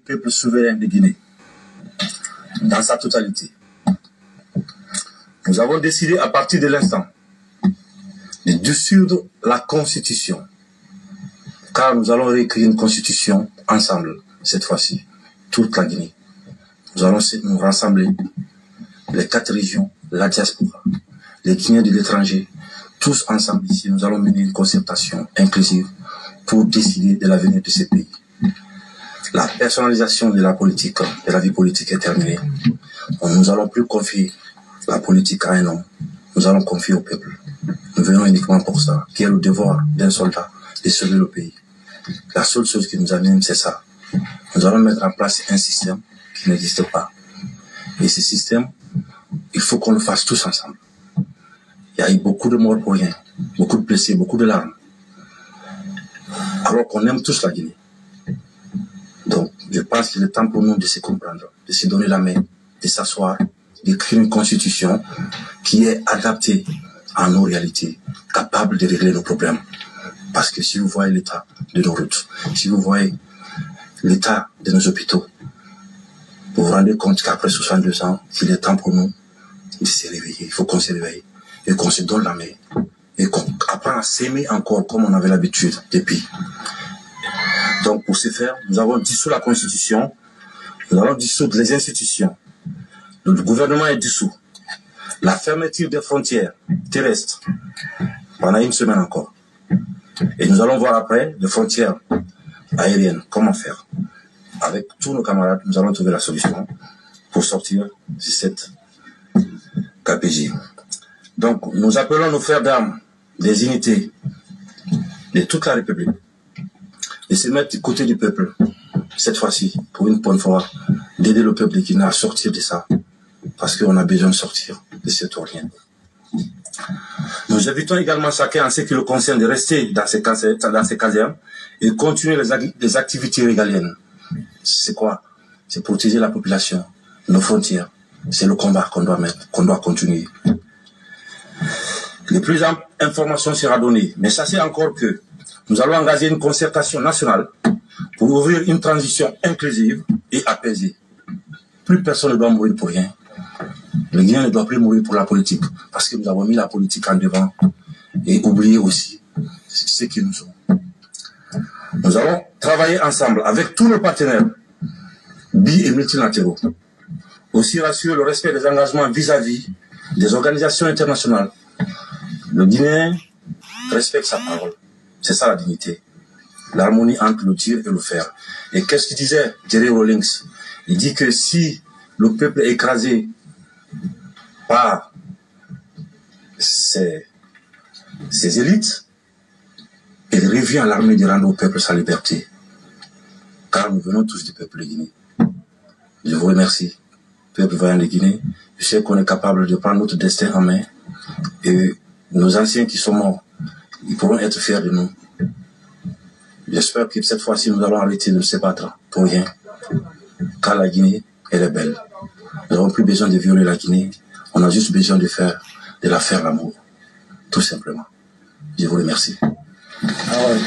peuple souverain de Guinée, dans sa totalité. Nous avons décidé à partir de l'instant de dissoudre la Constitution, car nous allons réécrire une Constitution ensemble, cette fois-ci, toute la Guinée. Nous allons nous rassembler, les 4 régions, la diaspora, les Guinéens de l'étranger, tous ensemble ici, nous allons mener une concertation inclusive pour décider de l'avenir de ce pays. La personnalisation de la politique, de la vie politique est terminée. Nous n'allons plus confier la politique à un homme, nous allons confier au peuple. Nous venons uniquement pour ça, qui est le devoir d'un soldat de sauver le pays. La seule chose qui nous amène, c'est ça. Nous allons mettre en place un système qui n'existe pas. Et ce système, il faut qu'on le fasse tous ensemble. Il y a eu beaucoup de morts pour rien, beaucoup de blessés, beaucoup de larmes. Alors qu'on aime tous la Guinée. Donc, je pense qu'il est temps pour nous de se comprendre, de se donner la main, de s'asseoir, d'écrire une constitution qui est adaptée à nos réalités, capable de régler nos problèmes. Parce que si vous voyez l'état de nos routes, si vous voyez l'état de nos hôpitaux, vous vous rendez compte qu'après 62 ans, il est temps pour nous de se réveiller. Il faut qu'on se réveille et qu'on se donne la main et qu'on apprenne à s'aimer encore comme on avait l'habitude depuis. Donc pour ce faire, nous avons dissous la Constitution, nous allons dissoudre les institutions. Le gouvernement est dissous. La fermeture des frontières terrestres pendant 1 semaine encore. Et nous allons voir après les frontières aériennes, comment faire. Avec tous nos camarades, nous allons trouver la solution pour sortir de cette KPJ. Donc, nous appelons nos frères d'armes, des unités de toute la République, de se mettre du côté du peuple, cette fois-ci, pour une bonne fois, d'aider le peuple de Guinée à sortir de ça, parce qu'on a besoin de sortir de cette orient. Nous invitons également chacun en ce qui le concerne de rester dans ces casernes et continuer les activités régaliennes. C'est quoi? C'est protéger la population, nos frontières. C'est le combat qu'on doit mettre, qu'on doit continuer. Les plus informations sera données, mais sachez encore que nous allons engager une concertation nationale pour ouvrir une transition inclusive et apaisée. Plus personne ne doit mourir pour rien. Le Guinéen ne doit plus mourir pour la politique, parce que nous avons mis la politique en devant et oublié aussi ce que nous sommes. Nous allons travailler ensemble avec tous nos partenaires, bi- et multilatéraux. Aussi rassurer le respect des engagements vis-à-vis des organisations internationales. Le Guinéen respecte sa parole. C'est ça la dignité. L'harmonie entre le dire et le faire. Et qu'est-ce qu'il disait Jerry Rawlings? Il dit que si le peuple est écrasé par ces élites, il revient à l'armée de rendre au peuple sa liberté. Car nous venons tous du peuple de Guinée. Je vous remercie, peuple vaillant de Guinée. Je sais qu'on est capable de prendre notre destin en main. Et nos anciens qui sont morts, ils pourront être fiers de nous. J'espère que cette fois-ci, nous allons arrêter de se battre pour rien. Car la Guinée, elle est belle. Nous n'avons plus besoin de violer la Guinée. On a juste besoin de la faire l'amour. Tout simplement. Je vous remercie. Ah ouais.